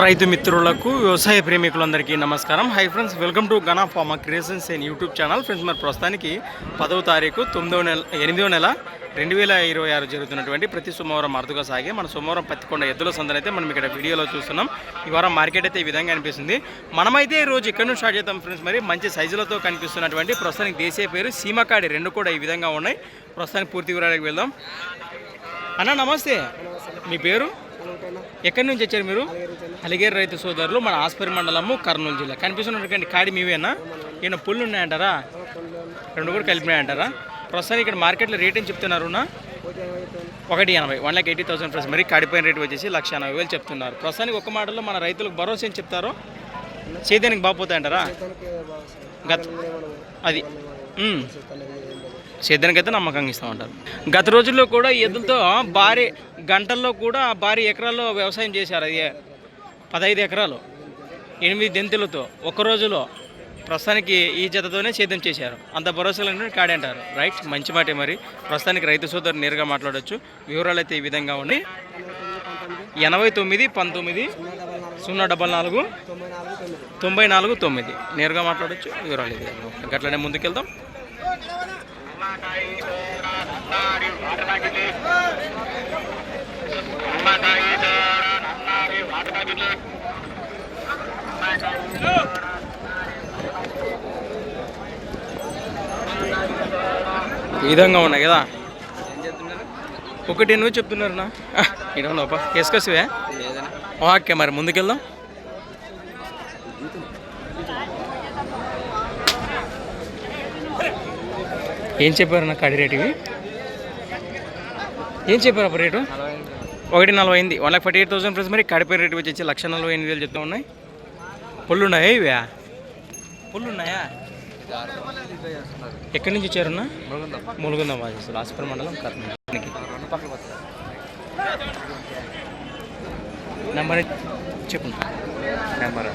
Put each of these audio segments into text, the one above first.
రైతు మిత్రులకు వ్యవసాయ ప్రేమికులందరికీ నమస్కారం. Hi friends, welcome to Gana pharma creations and YouTube channel. Friends, మరి ప్రస్తుతానికి 10వ తారీఖు 8వ నెల 2026 జరుగుతున్నటువంటి ప్రతి సోమవారం అరుదుగా సాగే మన సోమవారం పత్తికొండ ఎద్దుల సందనైతే మనం ఇక్కడ వీడియోలో చూస్తున్నాం. ఈ వారం మార్కెట్ అయితే ఈ విధంగా అనిపిస్తుంది. మనమైతే ఈ రోజు ఇక్కడ నుంచి స్టార్ట్ చేద్దాం ఫ్రెండ్స్. మరి మంచి సైజులతో కనిపిస్తున్నటువంటి ప్రస్తుతానికి దేశీయ పేరు సీమకాడి రెండు కూడా ఈ విధంగా ఉన్నాయి. ప్రస్తుతానికి పూర్తి వివరాలకు వెళ్దాం. అన్న నమస్తే, మీ పేరు? ఎక్కడి నుంచి వచ్చారు మీరు? అలిగేరు రైతు సోదరులు, మన ఆస్పరి మండలము, కర్నూలు జిల్లా. కనిపిస్తున్నటువంటి కాడి మీవేనా? ఈయన పుల్లు ఉన్నాయంటారా? రెండు కూడా కలిపినాయంటారా? ప్రస్తుతానికి ఇక్కడ మార్కెట్లో రేట్ ఏం చెప్తున్నారు? 180, 1,80,000 ఫ్రెండ్స్. మరి కాడిపోయిన రేట్ వచ్చేసి 1,80,000 చెప్తున్నారు. ప్రస్తుతానికి ఒక్క మాటలో మన రైతులకు భరోసా ఏం చెప్తారో? సేద్యానికి బాగుపోతాయంటారా? అది సేద్యానికి అయితే నమ్మకంగా ఇస్తామంటారు. గత రోజుల్లో కూడా ఎద్దులతో భారీ గంటల్లో కూడా భారీ ఎకరాల్లో వ్యవసాయం చేశారు. అది 15 ఎకరాలు 8 దెంతులతో ఒక్క రోజులో. ప్రస్తుతానికి ఈ జతతోనే సేద్యం చేశారు. అంత భరోసాలు కాడి అంటారు. రైట్, మంచి మాటే. మరి ప్రస్తుతానికి రైతు సోదరు నేరుగా మాట్లాడవచ్చు. వివరాలు అయితే ఈ విధంగా ఉన్నాయి. 89 19 044 94 9 నేరుగా మాట్లాడవచ్చు. వివరాలు ఇది గట్లనే ముందుకెళ్దాం. ఈ విధంగా ఉన్నాయి కదా. ఒకటి నువ్వు చెప్తున్నారునా? ఇడవనోపా వేసుకొచ్చివే. ఓకే, మరి ముందుకెళ్దాం. ఏం చెప్పారు నా కడి రేటు? ఇవి ఏం చెప్పారు అప్పుడు రేటు? 1,40,000, 1,48,000 ఫ్రెండ్స్. మరి కడిపోయిన రేటు వచ్చేసి 1,48,000 చెప్తా ఉన్నాయి. పుల్లు ఉన్నాయా? ఇవే పుల్లు ఉన్నాయా? ఎక్కడి నుంచి వచ్చారన్నా? ములుగుందా మాజేస్తారు, ఆస్పరి మండలం, కర్నూలు. నెంబర్ చెప్పు. Number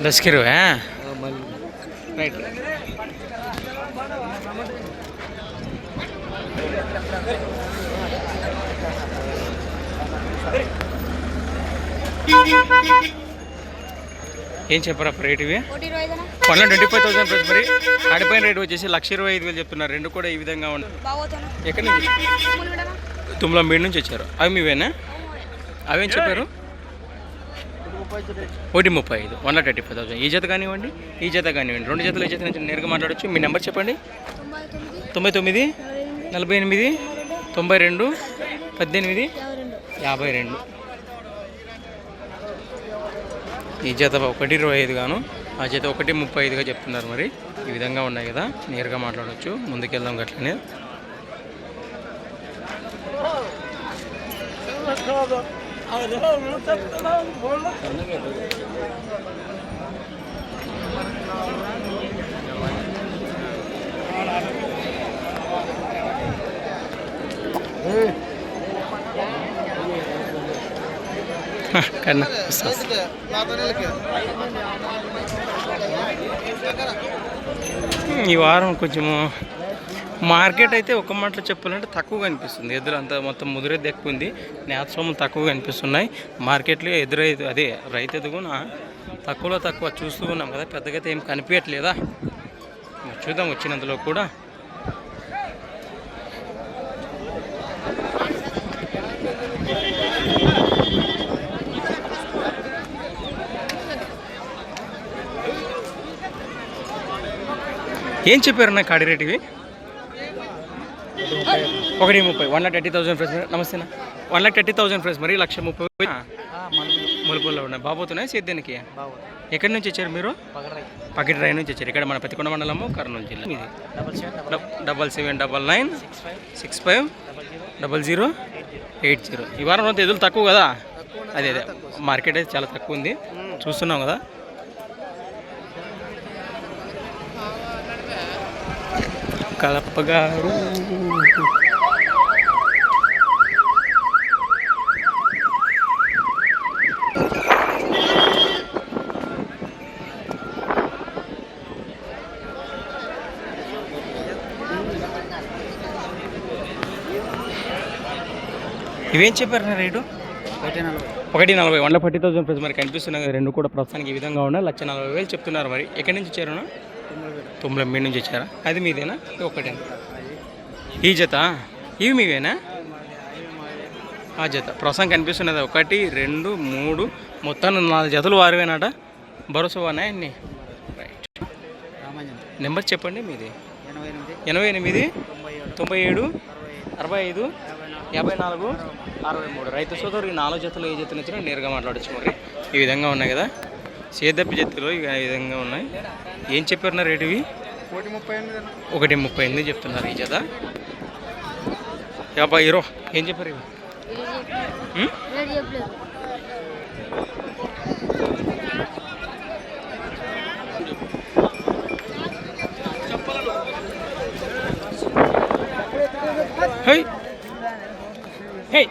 10 kilo. రైట్. ఏం చెప్పారా రేట్? ఇవి 1,25,000 ప్లస్. మరి ఆడిపోయిన రేటు వచ్చేసి 1,25,000 చెప్తున్నారు. రెండు కూడా ఈ విధంగా ఉన్నాయి. ఎక్కడి నుంచి? తుమ్లమీడి నుంచి వచ్చారు. అవి మీవేనా? అవేం చెప్పారు? 1,35,000, 1,35,000. ఈ జత కానివ్వండి, ఈ జత కానివ్వండి, రెండు జతలు ఈ జత నుంచి నేరుగా మాట్లాడవచ్చు. మీ నెంబర్ చెప్పండి. 99 48 92 18 52. ఈ జత 1,25 గాను, ఆ జత 1,35గా చెప్తున్నారు. మరి ఈ విధంగా ఉన్నాయి కదా, నేరుగా మాట్లాడవచ్చు. ముందుకెళ్దాం గట్లనే. కన్నా ఈ వారం కొంచెము మార్కెట్ అయితే ఒక మాటలో చెప్పాలంటే తక్కువగా అనిపిస్తుంది. ఎదురు అంతా మొత్తం ముదిరేది ఎక్కువ ఉంది, నేతసోమం తక్కువగా అనిపిస్తున్నాయి. మార్కెట్లో ఎదురైతే అదే రైతు ఎదుగున తక్కువలో తక్కువ చూస్తూ ఉన్నాం కదా, పెద్దగా అయితే ఏం కనిపించట్లేదా? చూద్దాం వచ్చినంతలో కూడా. ఏం చెప్పారు నా కాడి రేటు? ఇవి 1,30, 1,30,000 ఫ్రెండ్స్. నమస్తేనా? 1,30,000 ఫ్రెండ్స్. మరి 1,30,000 ములుపుల్లో ఉన్నాయి. బాబోతున్నాయి సేద్యానికి. ఎక్కడి నుంచి వచ్చారు మీరు? పకిట్ రైన్ నుంచి వచ్చారు. ఇక్కడ మన పత్తికొండ మండలము, కర్నూలు జిల్లా. ఇది 7799 65 00 80. ఈ వారం అంతా ఎదురు తక్కువ కదా, అదే మార్కెట్ అయితే చాలా తక్కువ ఉంది, చూస్తున్నాం కదా. కలపగారు ఇవేం చెప్పారు రేటు? 1,40,000 1,40,000 ప్రైస్ మరి కనిపిస్తున్నాయి కదా రెండు కూడా ప్రస్తుతానికి ఈ విధంగా ఉన్నాయి. 1,40,000 చెప్తున్నారు. మరి ఎక్కడి నుంచి వచ్చారు? తుమ్మలమేడు నుంచి వచ్చారా? అది మీదేనా? ఒకటేనా ఈ జత? ఇవి మీవేనా? ఆ జత ప్రస్తుతం కనిపిస్తున్నది 1, 2, 3 మొత్తం 4 జతలు వారివేనాట. భరోసా ఉన్నాయి అన్నీ. రైట్, నెంబర్ చెప్పండి మీది. 88 97 65 54 63. రైతు సోదరు ఈ 4 జతలు ఏ జతలు వచ్చినా నేరుగా మాట్లాడచ్చు. మరి ఈ విధంగా ఉన్నాయి కదా సేదప్పి జతలు ఈ విధంగా ఉన్నాయి. ఏం చెప్పారు రేటు? ఇవి 1,38 చెప్తున్నారు ఈ జత. 50 ఏం చెప్పారు ఇవి? హై హై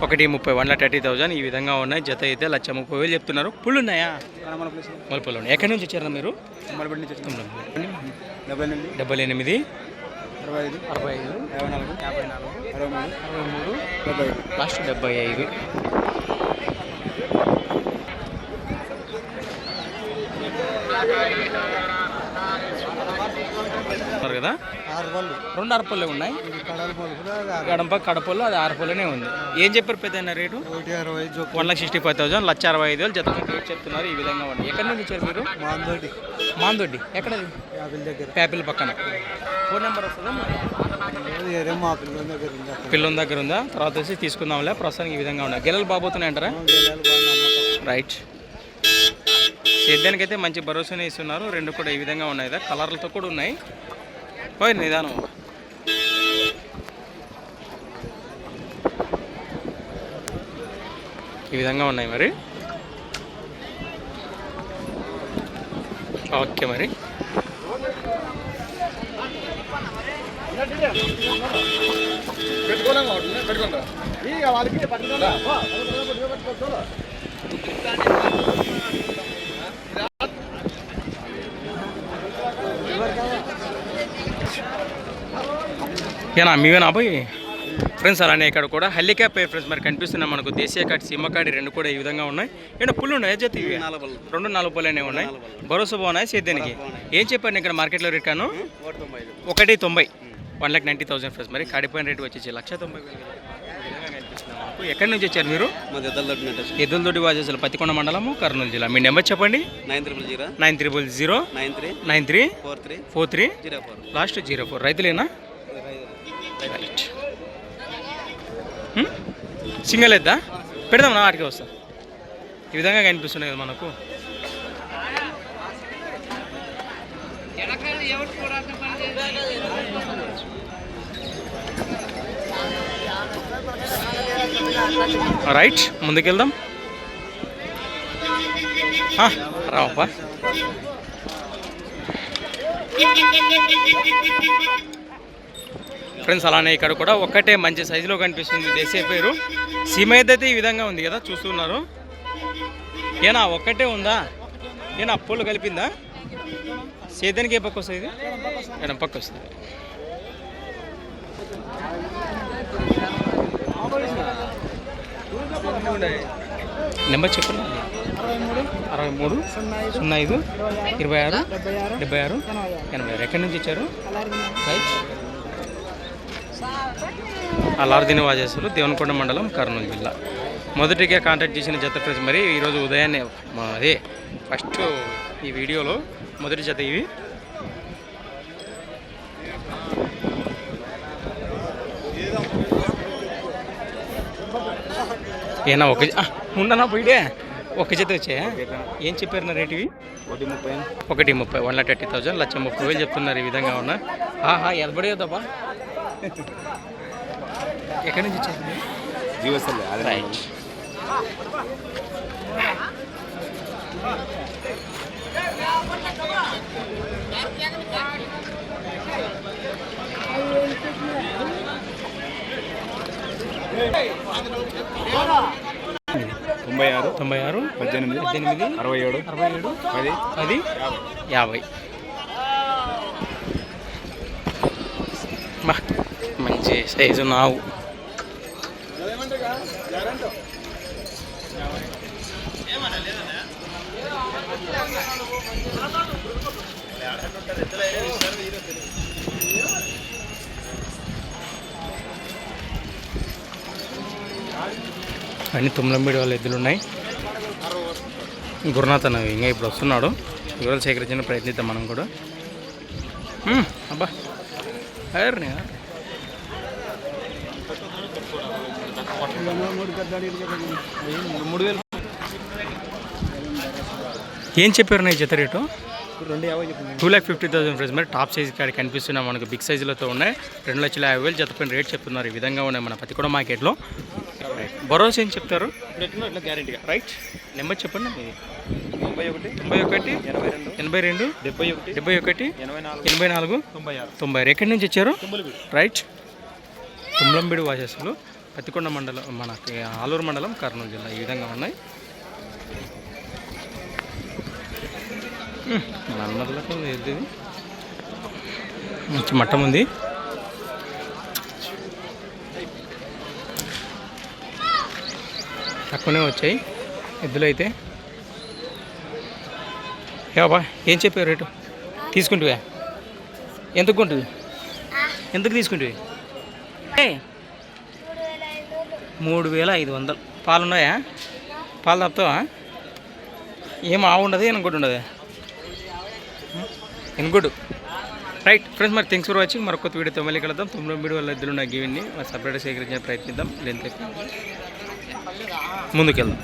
1,30 1,30,000 ఈ విధంగా ఉన్నాయి. జత అయితే 1,30,000 చెప్తున్నారు. పుళ్ళు ఉన్నాయా? మలుపులు ఉన్నాయి. ఎక్కడి నుంచి వచ్చారా మీరు? 78 65 లాస్ట్ 75. కదా 2 అరపల్లె ఉన్నాయి. గడంప కడపల్లో అది 6 పళ్ళనే ఉంది. ఏం చెప్పారు పెద్ద రేటు? 1,65,000 1,65,000 జత రేట్ చెప్తున్నారు. ఈ విధంగా ఉన్నాయి. ఎక్కడి నుంచి వచ్చారు మీరు? మాందొడ్డి. ఎక్కడది? ప్యాపిల్ పక్కన. ఫోన్ నెంబర్ వస్తుందా? పిల్లల దగ్గర ఉందా? తర్వాత వచ్చి తీసుకుందాంలే. ప్రస్తుతానికి ఈ విధంగా ఉన్నాయి. గెలలు బాబోతున్నాయి అంటారా? రైట్, సేద్యానికి అయితే మంచి భరోసానే ఇస్తున్నారు. రెండు కూడా ఈ విధంగా ఉన్నాయి కదా, కలర్లతో కూడా ఉన్నాయి. పోయి నిదానం. ఈ విధంగా ఉన్నాయి. మరి ఓకే. మరి ఏనా మీవేనా పోయి ఫ్రెండ్స్? అలానే ఇక్కడ కూడా హల్లికా పే ఫ్రెండ్స్ మరి కనిపిస్తున్నాయి మనకు. దేశీయ కాడి సీమకాడి రెండు కూడా ఈ విధంగా ఉన్నాయి. ఏంటో పుల్లు ఉన్నాయి. జత ఇవి 2 4 పళ్ళనే ఉన్నాయి. భరోసా బాగున్నాయి సేద్యానికి. ఏం చెప్పాను ఇక్కడ మార్కెట్లో రేట్ కాను? 1,90 1,90,000 ఫ్రెండ్స్. మరి కాడిపోయిన రేటు వచ్చేసి 1,90,000. ఎక్కడి నుంచి వచ్చారు మీరు? ఎద్దులతోటి వాజేసారు, పత్తికొండ మండలము, కర్నూలు జిల్లా. మీ నెంబర్ చెప్పండి. 9000 93 43 లాస్ట్ 04. రైతులేనా? రైట్, సింగల్ ఎద్దా పెడదాం నా వాటికి వస్తా. ఈ విధంగా కనిపిస్తున్నాయి కదా మనకు. రైట్, ముందుకెళ్దాం. రావప్పా. ఫ్రెండ్స్ అలానే ఇక్కడ కూడా ఒక్కటే మంచి సైజులో కనిపిస్తుంది. దేశీయ పేరు సీమ అయితే ఈ విధంగా ఉంది కదా, చూస్తున్నారు. ఏనా ఒక్కటే ఉందా? ఏనా అప్పులు కలిపిందా? సేద్యానికి ఏ పక్క వస్తుంది? ఎడం పక్క వస్తుంది. నెంబర్ చెప్పండి. 63 05 26 76 86. ఎక్కడి నుంచి ఇచ్చారు? రైట్, అలార్దీని వాజేశ్వరు, దేవనకొండ మండలం, కర్నూలు జిల్లా. మొదటిగా కాంటాక్ట్ చేసిన జత ఫ్రెండ్స్. మరి ఈరోజు ఉదయాన్నే అదే ఫస్ట్ ఈ వీడియోలో మొదటి జత ఇవి. ఏనా ఒక ఉండనా పోయిడే ఒక జత వచ్చాయా? ఏం చెప్పారు నా రేటు ఇవి? 1,30 1,30,000 1,30,000 చెప్తున్నారు. ఈ విధంగా ఉన్నా. ఎదబడి వద్దబ్బా. ఎక్కడి నుంచి వచ్చేది? రైట్, 96 96 18 67 67 10 50 బా మంచి సైజు నావు. అన్ని తుమ్మలంబీడి వాళ్ళ ఎద్దులు ఉన్నాయి. గురునాథ్ అన్న ఇంకా ఇప్పుడు వస్తున్నాడు. వివరాలు సేకరించిన ప్రయత్నిద్దాం మనం కూడా. అబ్బా అయ్యారు ఏం చెప్పారు నా జత రేటు? 2,50,000 ఫ్రెండ్స్. మరి టాప్ సైజ్ కాడ కనిపిస్తున్నాయి మనకు. బిగ్ సైజులతో ఉన్నాయి. 2,50,000 జత పైన రేట్ చెప్తున్నారు. ఈ విధంగా ఉన్నాయి మన పతికొండ మార్కెట్లో. భరోసా ఏం చెప్తారు? గ్యారెంటీగా. రైట్, నెంబర్ చెప్పండి. మీది 91 82 71 84 90. ఎక్కడి నుంచి వచ్చారు? రైట్, తుమ్లంబిడి వాసస్సులు, పతికొండ మండలం, మనకి ఆలూరు మండలం, కర్నూలు జిల్లా. ఈ విధంగా ఉన్నాయి. మన్మదులకు ఇది మంచి మట్టం ఉంది. తక్కువనే వచ్చాయి ఎద్దులు అయితే. ఏవా ఏం చెప్పావు రేటు? తీసుకుంటువా? ఎందుకు కొంటివి? ఎందుకు తీసుకుంటువి? 3,500. పాలు ఉన్నాయా? పాలు తప్పుతావా? ఏం ఆవు ఉండదు, ఎనగొడ్డు ఉండదు? ఎనగొడ్డు. రైట్ ఫ్రెండ్స్, మరి థ్యాంక్స్ ఫర్ వాచింగ్. మరొక కొత్త వీడియోతో మళ్ళీ కలుద్దాం. 9 వాళ్ళ ఎద్దులు ఉన్న గివెన్ని సపరేట్గా సేకరించే ప్రయత్నిద్దాం. లెంత్ ముందుకెళ్దాం.